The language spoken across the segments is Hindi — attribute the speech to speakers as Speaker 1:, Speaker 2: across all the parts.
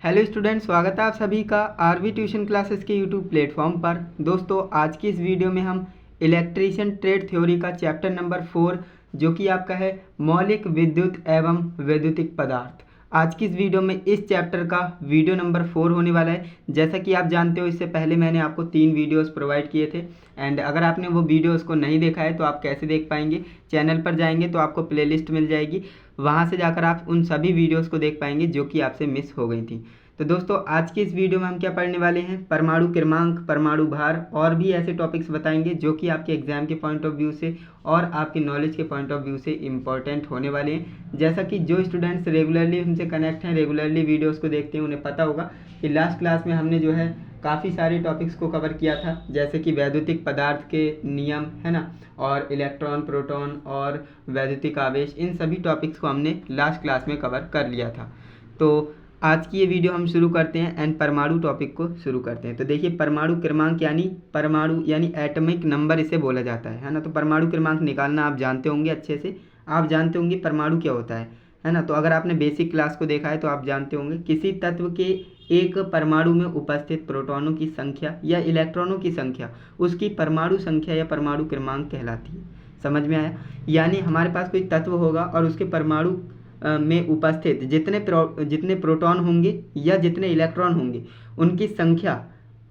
Speaker 1: हेलो स्टूडेंट, स्वागत है आप सभी का आरवी ट्यूशन क्लासेस के यूट्यूब प्लेटफॉर्म पर। दोस्तों, आज की इस वीडियो में हम इलेक्ट्रीशियन ट्रेड थ्योरी का चैप्टर नंबर 4 जो कि आपका है मौलिक विद्युत एवं वैद्युतिक पदार्थ। आज की इस वीडियो में इस चैप्टर का वीडियो नंबर 4 होने वाला है। जैसा कि आप जानते हो, इससे पहले मैंने आपको 3 वीडियोस प्रोवाइड किए थे एंड अगर आपने वो वीडियोस को नहीं देखा है तो आप कैसे देख पाएंगे। चैनल पर जाएंगे तो आपको प्लेलिस्ट मिल जाएगी, वहाँ से जाकर आप उन सभी वीडियोस को देख पाएंगे जो कि आपसे मिस हो गई थी। तो दोस्तों, आज की इस वीडियो में हम क्या पढ़ने वाले हैं, परमाणु क्रमांक, परमाणु भार और भी ऐसे टॉपिक्स बताएंगे जो कि आपके एग्जाम के पॉइंट ऑफ व्यू से और आपके नॉलेज के पॉइंट ऑफ व्यू से इम्पॉर्टेंट होने वाले हैं। जैसा कि जो स्टूडेंट्स रेगुलरली हमसे कनेक्ट हैं, रेगुलरली वीडियोज़ को देखते हैं, उन्हें पता होगा कि लास्ट क्लास में हमने जो है काफ़ी सारे टॉपिक्स को कवर किया था, जैसे कि वैद्युतिक पदार्थ के नियम है ना, और इलेक्ट्रॉन, प्रोटॉन और वैद्युतिक आवेश, इन सभी टॉपिक्स को हमने लास्ट क्लास में कवर कर लिया था। तो आज की ये वीडियो हम शुरू करते हैं एंड परमाणु टॉपिक को शुरू करते हैं। तो देखिए, परमाणु क्रमांक यानी एटॉमिक नंबर इसे बोला जाता है ना। तो परमाणु क्रमांक निकालना आप जानते होंगे, अच्छे से आप जानते होंगे परमाणु क्या होता है ना। तो अगर आपने बेसिक क्लास को देखा है तो आप जानते होंगे किसी तत्व के एक परमाणु में उपस्थित प्रोटॉनों की संख्या या इलेक्ट्रॉनों की संख्या उसकी परमाणु संख्या या परमाणु क्रमांक कहलाती है। समझ में आया? यानी हमारे पास कोई तत्व होगा और उसके परमाणु में उपस्थित जितने प्रोटॉन होंगे या जितने इलेक्ट्रॉन होंगे उनकी संख्या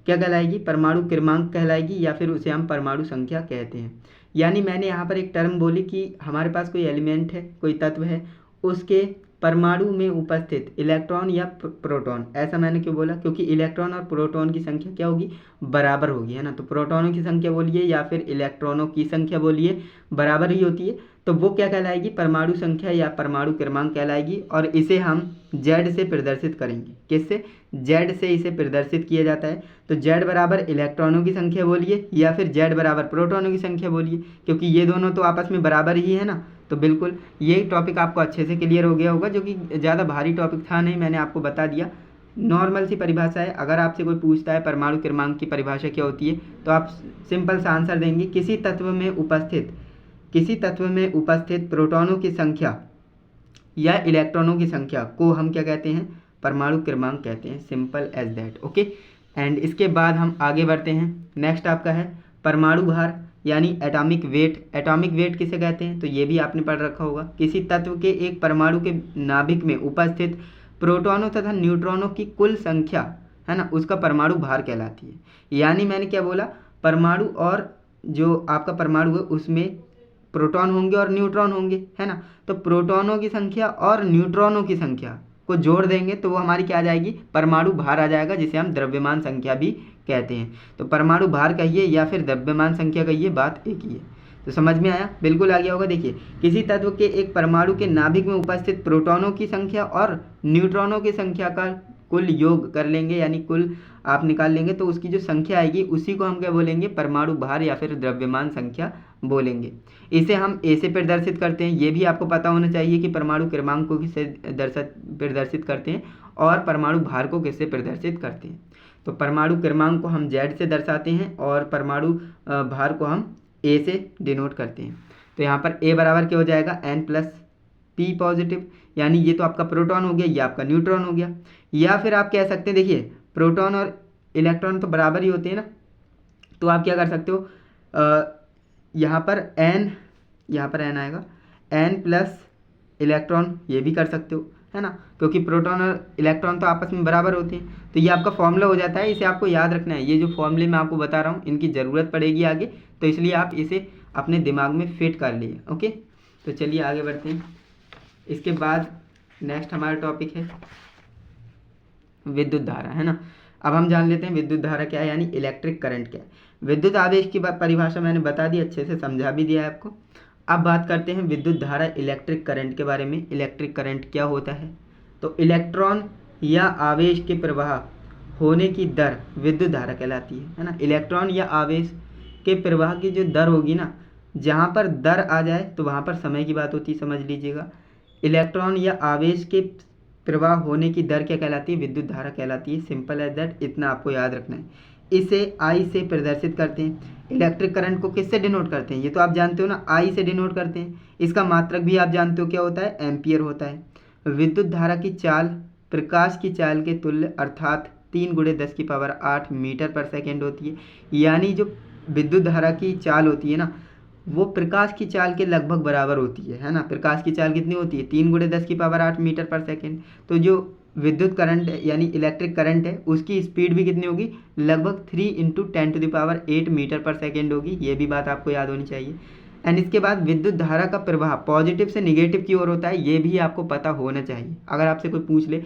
Speaker 1: क्या कहलाएगी, परमाणु क्रमांक कहलाएगी, या फिर उसे हम परमाणु संख्या कहते हैं। यानी मैंने यहाँ पर एक टर्म बोली कि हमारे पास कोई एलिमेंट है, कोई तत्व है, उसके परमाणु में उपस्थित इलेक्ट्रॉन या प्रोटॉन। ऐसा मैंने क्यों बोला? क्योंकि इलेक्ट्रॉन और प्रोटॉन की संख्या क्या होगी, बराबर होगी, है ना। तो प्रोटॉनों की संख्या बोलिए या फिर इलेक्ट्रॉनों की संख्या बोलिए, बराबर ही होती है। तो वो क्या कहलाएगी, परमाणु संख्या या परमाणु क्रमांक कहलाएगी। और इसे हम Z से प्रदर्शित करेंगे। किससे? Z से इसे प्रदर्शित किया जाता है। तो Z बराबर इलेक्ट्रॉनों की संख्या बोलिए या फिर Z बराबर प्रोटॉनों की संख्या बोलिए, क्योंकि ये दोनों तो आपस में बराबर ही है ना। तो बिल्कुल ये टॉपिक आपको अच्छे से क्लियर हो गया होगा, जो कि ज़्यादा भारी टॉपिक था नहीं, मैंने आपको बता दिया। नॉर्मल सी परिभाषा है। अगर आपसे कोई पूछता है परमाणु क्रमांक की परिभाषा क्या होती है, तो आप सिंपल सा आंसर देंगे, किसी तत्व में उपस्थित प्रोटॉनों की संख्या या इलेक्ट्रॉनों की संख्या को हम क्या कहते हैं, परमाणु क्रमांक कहते हैं। Simple as that, okay. And इसके बाद हम आगे बढ़ते हैं। नेक्स्ट आपका है परमाणु भार यानी एटॉमिक वेट। एटॉमिक वेट किसे कहते हैं, तो ये भी आपने पढ़ रखा होगा। किसी तत्व के एक परमाणु के नाभिक में उपस्थित प्रोटॉनों तथा न्यूट्रॉनों की कुल संख्या है ना, उसका परमाणु भार कहलाती है। यानी मैंने क्या बोला, परमाणु और जो आपका परमाणु है उसमें प्रोटॉन होंगे और न्यूट्रॉन होंगे, है ना। तो प्रोटॉनों की संख्या और न्यूट्रॉनों की संख्या को जोड़ देंगे तो वो हमारी क्या आ जाएगी, परमाणु भार आ जाएगा, जिसे हम द्रव्यमान संख्या भी कहते हैं। तो परमाणु भार कहिए या फिर द्रव्यमान संख्या कहिए, बात एक ही है। तो समझ में आया? बिल्कुल आ गया होगा। देखिए, किसी तत्व के एक परमाणु के नाभिक में उपस्थित प्रोटॉनों की संख्या और न्यूट्रॉनों की संख्या का कुल योग कर लेंगे, यानी कुल आप निकाल लेंगे, तो उसकी जो संख्या आएगी उसी को हम क्या बोलेंगे, परमाणु भार या फिर द्रव्यमान संख्या बोलेंगे। इसे हम ए से प्रदर्शित करते हैं। ये भी आपको पता होना चाहिए कि परमाणु क्रमांक को किससे प्रदर्शित करते हैं और परमाणु भार को किससे प्रदर्शित करते हैं। तो परमाणु क्रमांक को हम Z से दर्शाते हैं और परमाणु भार को हम A से डिनोट करते हैं। तो यहाँ पर A बराबर क्या हो जाएगा, N+P पॉजिटिव, यानी ये तो आपका प्रोटॉन हो गया, ये आपका न्यूट्रॉन हो गया। या फिर आप कह सकते हैं, देखिए प्रोटॉन और इलेक्ट्रॉन तो बराबर ही होते हैं ना, तो आप क्या कर सकते हो, यहाँ पर N आएगा, N+ इलेक्ट्रॉन, ये भी कर सकते हो, है ना, क्योंकि प्रोटॉन और इलेक्ट्रॉन तो आपस में बराबर होते हैं। तो ये आपका फॉर्मूला हो जाता है, इसे आपको याद रखना है। ये जो फॉर्मूले मैं आपको बता रहा हूँ इनकी ज़रूरत पड़ेगी आगे, तो इसलिए आप इसे अपने दिमाग में फिट कर लिए, ओके। तो चलिए आगे बढ़ते हैं। इसके बाद नेक्स्ट हमारा टॉपिक है विद्युत धारा, है ना। अब हम जान लेते हैं विद्युत धारा क्या है, यानी इलेक्ट्रिक करंट क्या है। विद्युत आवेश की परिभाषा मैंने बता दी, अच्छे से समझा भी दिया है आपको। अब बात करते हैं विद्युत धारा, इलेक्ट्रिक करंट के बारे में। इलेक्ट्रिक करंट क्या होता है, तो इलेक्ट्रॉन या आवेश के प्रवाह होने की दर विद्युत धारा कहलाती है ना। इलेक्ट्रॉन या आवेश के प्रवाह की जो दर होगी ना, जहाँ पर दर आ जाए तो वहाँ पर समय की बात होती है, समझ लीजिएगा। इलेक्ट्रॉन या आवेश के प्रवाह होने की दर क्या कहलाती है, विद्युत धारा कहलाती है। सिंपल एज दैट, इतना आपको याद रखना है। इसे I से प्रदर्शित करते हैं। इलेक्ट्रिक करंट को किससे डिनोट करते हैं, ये तो आप जानते हो ना, I से डिनोट करते हैं। इसका मात्रक भी आप जानते हो क्या होता है, एम्पियर होता है। विद्युत धारा की चाल प्रकाश की चाल के तुल्य अर्थात 3 गुणे 10 की पावर 8 मीटर पर सेकेंड होती है। यानी जो विद्युत धारा की चाल होती है ना, वो प्रकाश की चाल के लगभग बराबर होती है ना। प्रकाश की चाल कितनी होती है? 3 गुणे 10 की पावर 8 मीटर पर सेकेंड। तो जो विद्युत करंट है यानी इलेक्ट्रिक करंट है, उसकी स्पीड भी कितनी होगी? लगभग 3 × 10⁸ मीटर पर सेकेंड होगी। ये भी बात आपको याद होनी चाहिए। एंड इसके बाद विद्युत धारा का प्रवाह पॉजिटिव से निगेटिव की ओर होता है, ये भी आपको पता होना चाहिए। अगर आपसे कोई पूछ ले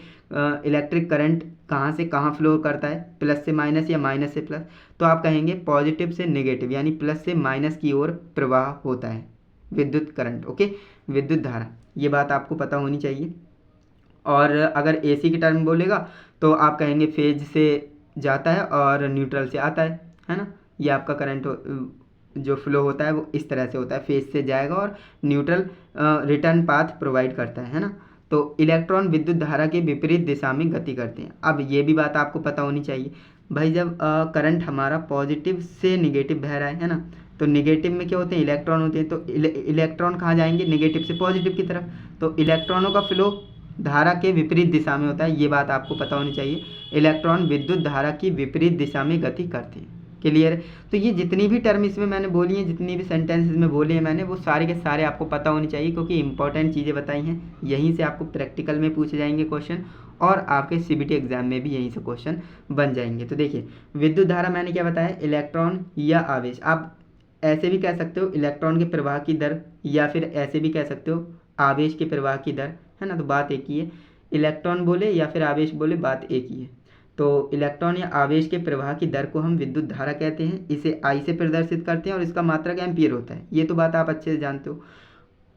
Speaker 1: इलेक्ट्रिक करंट कहाँ से कहाँ फ्लो करता है, प्लस से माइनस या माइनस से प्लस, तो आप कहेंगे पॉजिटिव से नेगेटिव यानी प्लस से माइनस की ओर प्रवाह होता है विद्युत करंट। ओके, विद्युत धारा, ये बात आपको पता होनी चाहिए। और अगर एसी के टर्म बोलेगा तो आप कहेंगे फेज से जाता है और न्यूट्रल से आता है ना। ये आपका करंट जो फ्लो होता है वो इस तरह से होता है, फेज से जाएगा और न्यूट्रल रिटर्न पाथ प्रोवाइड करता है ना। तो इलेक्ट्रॉन विद्युत धारा के विपरीत दिशा में गति करते हैं। अब ये भी बात आपको पता होनी चाहिए भाई, जब करंट हमारा पॉजिटिव से निगेटिव बह रहा है ना, तो निगेटिव में क्या होते हैं? इलेक्ट्रॉन होते हैं। तो इलेक्ट्रॉन कहाँ जाएंगे? निगेटिव से पॉजिटिव की तरफ। तो इलेक्ट्रॉनों का फ्लो धारा के विपरीत दिशा में होता है, ये बात आपको पता होनी चाहिए। इलेक्ट्रॉन विद्युत धारा की विपरीत दिशा में गति करते हैं। क्लियर है? तो ये जितनी भी टर्म इसमें मैंने बोली हैं, जितनी भी सेंटेंसेस में बोले हैं मैंने, वो सारे के सारे आपको पता होनी चाहिए, क्योंकि इंपॉर्टेंट चीज़ें बताई हैं। यहीं से आपको प्रैक्टिकल में पूछे जाएंगे क्वेश्चन, और आपके सीबीटी एग्जाम में भी यहीं से क्वेश्चन बन जाएंगे। तो देखिए, विद्युत धारा मैंने क्या बताया? इलेक्ट्रॉन या आवेश। आप ऐसे भी कह सकते हो इलेक्ट्रॉन के प्रवाह की दर, या फिर ऐसे भी कह सकते हो आवेश के प्रवाह की दर, है ना। तो बात एक ही है, इलेक्ट्रॉन बोले या फिर आवेश बोले, बात एक ही है। तो इलेक्ट्रॉन या आवेश के प्रवाह की दर को हम विद्युत धारा कहते हैं। इसे आई से प्रदर्शित करते हैं और इसका मात्रक एम्पीयर होता है। ये तो बात आप अच्छे से जानते हो।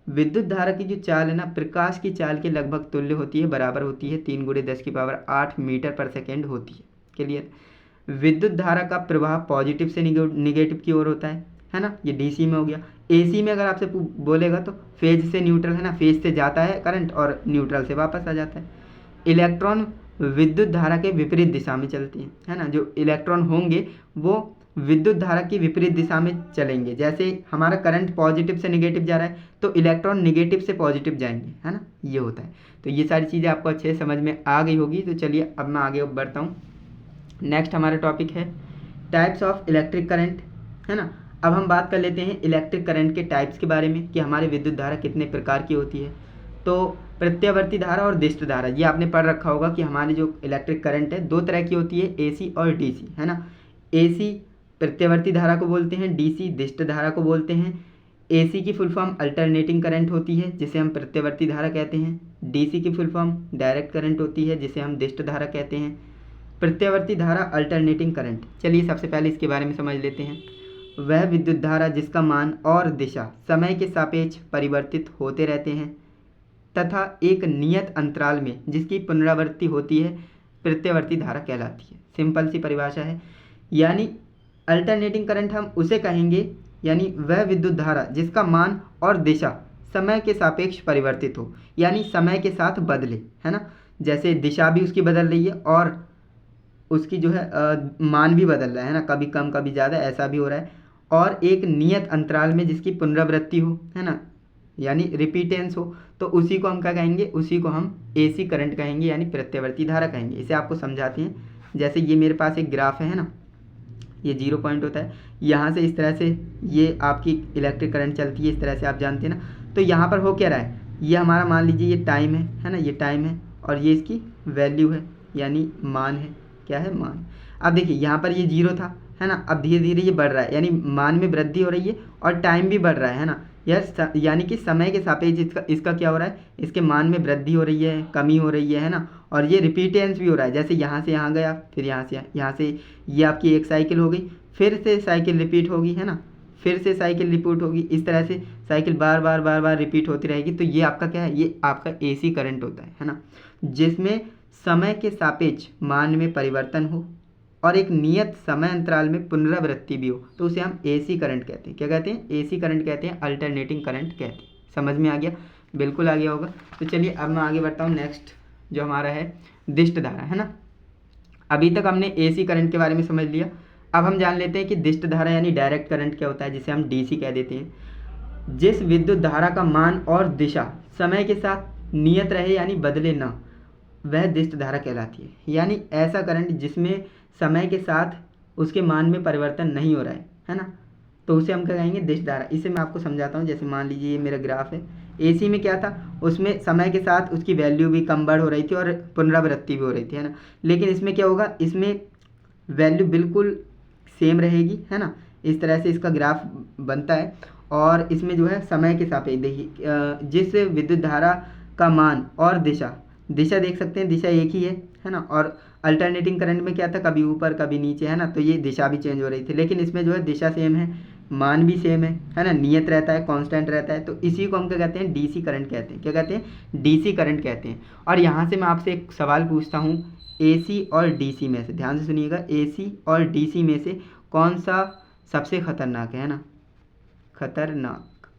Speaker 1: विद्युत धारा की जो चाल है ना, प्रकाश की चाल के लगभग तुल्य होती है, बराबर होती है, 3 × 10⁸ मीटर पर सेकेंड होती है। क्लियर? विद्युत धारा का प्रवाह पॉजिटिव से निगेटिव की ओर होता है ना। ये डीसी में हो गया। एसी में अगर आपसे बोलेगा तो फेज से न्यूट्रल, है ना, फेज से जाता है करंट और न्यूट्रल से वापस आ जाता है। इलेक्ट्रॉन विद्युत धारा के विपरीत दिशा में चलती है ना। जो इलेक्ट्रॉन होंगे वो विद्युत धारा की विपरीत दिशा में चलेंगे। जैसे हमारा करंट पॉजिटिव से निगेटिव जा रहा है, तो इलेक्ट्रॉन निगेटिव से पॉजिटिव जाएंगे, है ना। ये होता है। तो ये सारी चीज़ें आपको अच्छे से समझ में आ गई होगी। तो चलिए अब मैं आगे बढ़ता हूँ। नेक्स्ट हमारा टॉपिक है टाइप्स ऑफ इलेक्ट्रिक करंट, है ना। अब हम बात कर लेते हैं इलेक्ट्रिक करंट के टाइप्स के बारे में, कि हमारी विद्युत धारा कितने प्रकार की होती है। तो प्रत्यावर्ती धारा और दिष्ट धारा, ये आपने पढ़ रखा होगा कि हमारी जो इलेक्ट्रिक करंट है 2 तरह की होती है, एसी और डीसी, है ना। एसी प्रत्यावर्ती धारा को बोलते हैं, डीसी दिष्ट धारा को बोलते हैं। एसी की फुल फॉर्म अल्टरनेटिंग करंट होती है, जिसे हम प्रत्यावर्ती धारा कहते हैं। डीसी की फुल फॉर्म डायरेक्ट करंट होती है, जिसे हम दिष्ट धारा कहते हैं। प्रत्यावर्ती धारा अल्टरनेटिंग करंट, चलिए सबसे पहले इसके बारे में समझ लेते हैं। वह विद्युत धारा जिसका मान और दिशा समय के सापेक्ष परिवर्तित होते रहते हैं तथा एक नियत अंतराल में जिसकी पुनरावृत्ति होती है, प्रत्यावर्ती धारा कहलाती है। सिंपल सी परिभाषा है। यानी अल्टरनेटिंग करंट हम उसे कहेंगे, यानी वह विद्युत धारा जिसका मान और दिशा समय के सापेक्ष परिवर्तित हो, यानी समय के साथ बदले, है ना। जैसे दिशा भी उसकी बदल रही है और उसकी जो है मान भी बदल रहा है ना, कभी कम कभी ज़्यादा, ऐसा भी हो रहा है। और एक नियत अंतराल में जिसकी पुनरावृत्ति हो, है ना, यानी रिपीटेंस हो, तो उसी को हम क्या कहेंगे? उसी को हम एसी करंट कहेंगे, यानी प्रत्यावर्ती धारा कहेंगे। इसे आपको समझाते हैं। जैसे ये मेरे पास एक ग्राफ है ना, ये 0 पॉइंट होता है, यहाँ से इस तरह से ये आपकी इलेक्ट्रिक करंट चलती है, इस तरह से आप जानते हैं ना। तो यहाँ पर हो क्या रहा है? ये हमारा मान लीजिए ये टाइम है ना, ये टाइम है, और ये इसकी वैल्यू है, यानी मान है। क्या है? मान। अब देखिए यहाँ पर ये 0 था, है ना। अब धीरे धीरे ये बढ़ रहा है, यानी मान में वृद्धि हो रही है और टाइम भी बढ़ रहा है ना। यह यानी कि समय के सापेक्ष इसका क्या हो रहा है? इसके मान में वृद्धि हो रही है, कमी हो रही है ना। और ये रिपीटेंस भी हो रहा है, जैसे यहाँ से यहाँ गया, फिर यहाँ से ये आपकी एक साइकिल हो गई, फिर से साइकिल रिपीट होगी, है ना, फिर से साइकिल रिपीट होगी। इस तरह से साइकिल बार बार रिपीट होती रहेगी। तो ये आपका क्या है? ये आपका एसी करंट होता है ना, जिसमें समय के सापेक्ष मान में परिवर्तन हो और एक नियत समय अंतराल में पुनरावृत्ति भी हो, तो उसे हम एसी करंट कहते हैं। क्या कहते हैं? एसी करंट कहते हैं, अल्टरनेटिंग करंट कहते हैं। समझ में आ गया? बिल्कुल आ गया होगा। तो चलिए अब मैं आगे बढ़ता हूँ। नेक्स्ट जो हमारा है दिष्ट धारा, है ना। अभी तक हमने एसी करंट के बारे में समझ लिया। अब हम जान लेते हैं कि दिष्ट धारा यानी डायरेक्ट करंट क्या होता है, जिसे हम डीसी कह देते हैं। जिस विद्युत धारा का मान और दिशा समय के साथ नियत रहे, यानी बदले ना, वह दिष्ट धारा कहलाती है। यानी ऐसा करंट जिसमें समय के साथ उसके मान में परिवर्तन नहीं हो रहा है ना, तो उसे हम क्या कहेंगे, दिष्ट धारा। इसे मैं आपको समझाता हूँ। जैसे मान लीजिए ये मेरा ग्राफ है, AC में क्या था, उसमें समय के साथ उसकी वैल्यू भी कम बढ़ हो रही थी और पुनरावृत्ति भी हो रही थी, है ना। लेकिन इसमें क्या होगा, इसमें वैल्यू बिल्कुल सेम रहेगी, है ना। इस तरह से इसका ग्राफ बनता है। और इसमें जो है समय के सापेक्ष देखिए, जिस विद्युत धारा का मान और दिशा देख सकते हैं, दिशा एक ही है ना। और अल्टरनेटिंग करंट में क्या था, कभी ऊपर कभी नीचे, है ना, तो ये दिशा भी चेंज हो रही थी। लेकिन इसमें जो है दिशा सेम है, मान भी सेम है ना, नियत रहता है, कांस्टेंट रहता है। तो इसी को हम क्या कहते हैं, DC करंट कहते हैं। क्या कहते हैं, DC करंट कहते हैं। और यहाँ से मैं आपसे एक सवाल पूछता हूँ, AC और DC में से, ध्यान से सुनिएगा, AC और DC में से कौन सा सबसे खतरनाक है ना,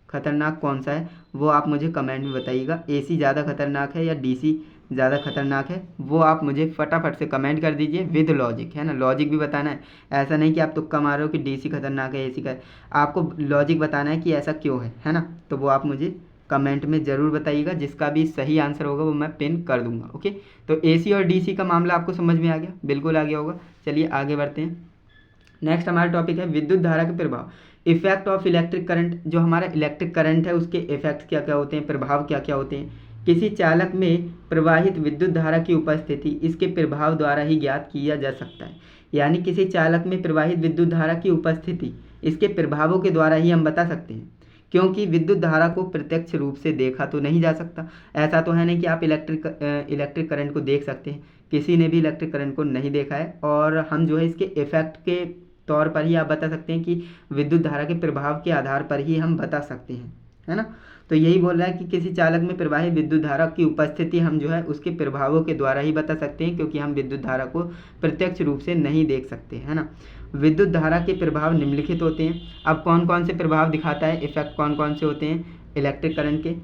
Speaker 1: खतरनाक कौन सा है, वो आप मुझे कमेंट में बताइएगा। AC ज़्यादा खतरनाक है या DC ज़्यादा खतरनाक है, वो आप मुझे फटाफट से कमेंट कर दीजिए विद लॉजिक, है ना। लॉजिक भी बताना है, ऐसा नहीं कि आप तुक्का मार रहे हो कि DC खतरनाक है, AC का। आपको लॉजिक बताना है कि ऐसा क्यों है ना। तो वो आप मुझे कमेंट में ज़रूर बताइएगा। जिसका भी सही आंसर होगा वो मैं पिन कर दूंगा। ओके, तो AC और DC का मामला आपको समझ में आ गया, बिल्कुल आ गया होगा। चलिए आगे बढ़ते हैं। नेक्स्ट हमारा टॉपिक है विद्युत धारा के प्रभाव, इफेक्ट ऑफ इलेक्ट्रिक करंट। जो हमारा इलेक्ट्रिक करंट है उसके इफेक्ट क्या क्या होते हैं, प्रभाव क्या क्या होते हैं। किसी चालक में प्रवाहित विद्युत धारा की उपस्थिति इसके प्रभाव द्वारा ही ज्ञात किया जा सकता है। यानी किसी चालक में प्रवाहित विद्युत धारा की उपस्थिति इसके प्रभावों के द्वारा ही हम बता सकते हैं, क्योंकि विद्युत धारा को प्रत्यक्ष रूप से देखा तो नहीं जा सकता। ऐसा तो है नहीं कि आप इलेक्ट्रिक करंट को देख सकते हैं, किसी ने भी इलेक्ट्रिक करंट को नहीं देखा है। और हम जो है इसके इफेक्ट के तौर पर ही आप बता सकते हैं कि विद्युत धारा के प्रभाव के आधार पर ही हम बता सकते हैं, है ना। तो यही बोल रहा है कि किसी चालक में प्रवाहित विद्युत धारा की उपस्थिति हम जो है उसके प्रभावों के द्वारा ही बता सकते हैं, क्योंकि हम विद्युत धारा को प्रत्यक्ष रूप से नहीं देख सकते, है ना। विद्युत धारा के प्रभाव निम्नलिखित होते हैं। अब कौन कौन से प्रभाव दिखाता है, इफेक्ट कौन कौन से होते हैं इलेक्ट्रिक करंट के।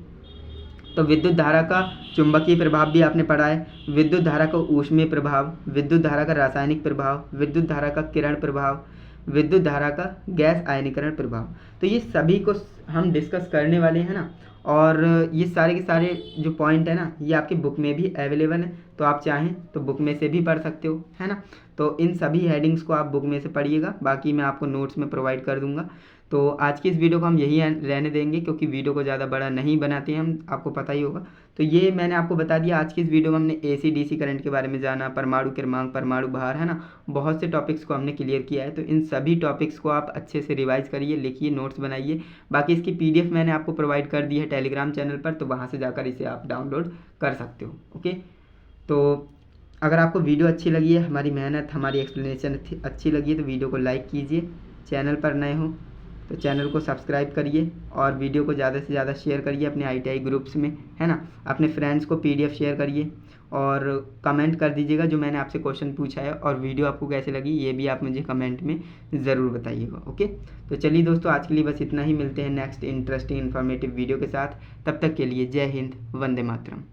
Speaker 1: तो विद्युत धारा का चुंबकीय प्रभाव भी आपने पढ़ा है, विद्युत धारा का ऊष्मीय प्रभाव, विद्युत धारा का रासायनिक प्रभाव, विद्युत धारा का किरण प्रभाव, विद्युत धारा का गैस आयनीकरण प्रभाव। तो ये सभी को हम डिस्कस करने वाले हैं ना। और ये सारे के सारे जो पॉइंट है ना, ये आपकी बुक में भी अवेलेबल है, तो आप चाहें तो बुक में से भी पढ़ सकते हो, है ना। तो इन सभी हेडिंग्स को आप बुक में से पढ़िएगा, बाकी मैं आपको नोट्स में प्रोवाइड कर दूंगा। तो आज की इस वीडियो को हम यही रहने देंगे, क्योंकि वीडियो को ज़्यादा बड़ा नहीं बनाते हैं हम, आपको पता ही होगा। तो ये मैंने आपको बता दिया। आज की इस वीडियो में हमने AC DC करंट के बारे में जाना, परमाणु क्रमांक, परमाणु भार, है ना, बहुत से टॉपिक्स को हमने क्लियर किया है। तो इन सभी टॉपिक्स को आप अच्छे से रिवाइज करिए, लिखिए, नोट्स बनाइए। बाकी इसकी PDF मैंने आपको प्रोवाइड कर दी है टेलीग्राम चैनल पर, तो वहाँ से जाकर इसे आप डाउनलोड कर सकते हो। ओके, तो अगर आपको वीडियो अच्छी लगी है, हमारी मेहनत, हमारी एक्सप्लेनेशन अच्छी लगी है, तो वीडियो को लाइक कीजिए। चैनल पर नए हो तो चैनल को सब्सक्राइब करिए और वीडियो को ज़्यादा से ज़्यादा शेयर करिए अपने ITI ग्रुप्स में, है ना। अपने फ्रेंड्स को PDF शेयर करिए और कमेंट कर दीजिएगा जो मैंने आपसे क्वेश्चन पूछा है, और वीडियो आपको कैसे लगी ये भी आप मुझे कमेंट में ज़रूर बताइएगा। ओके, तो चलिए दोस्तों, आज के लिए बस इतना ही। मिलते हैं नेक्स्ट इंटरेस्टिंग इन्फॉर्मेटिव वीडियो के साथ। तब तक के लिए जय हिंद, वंदे मातरम।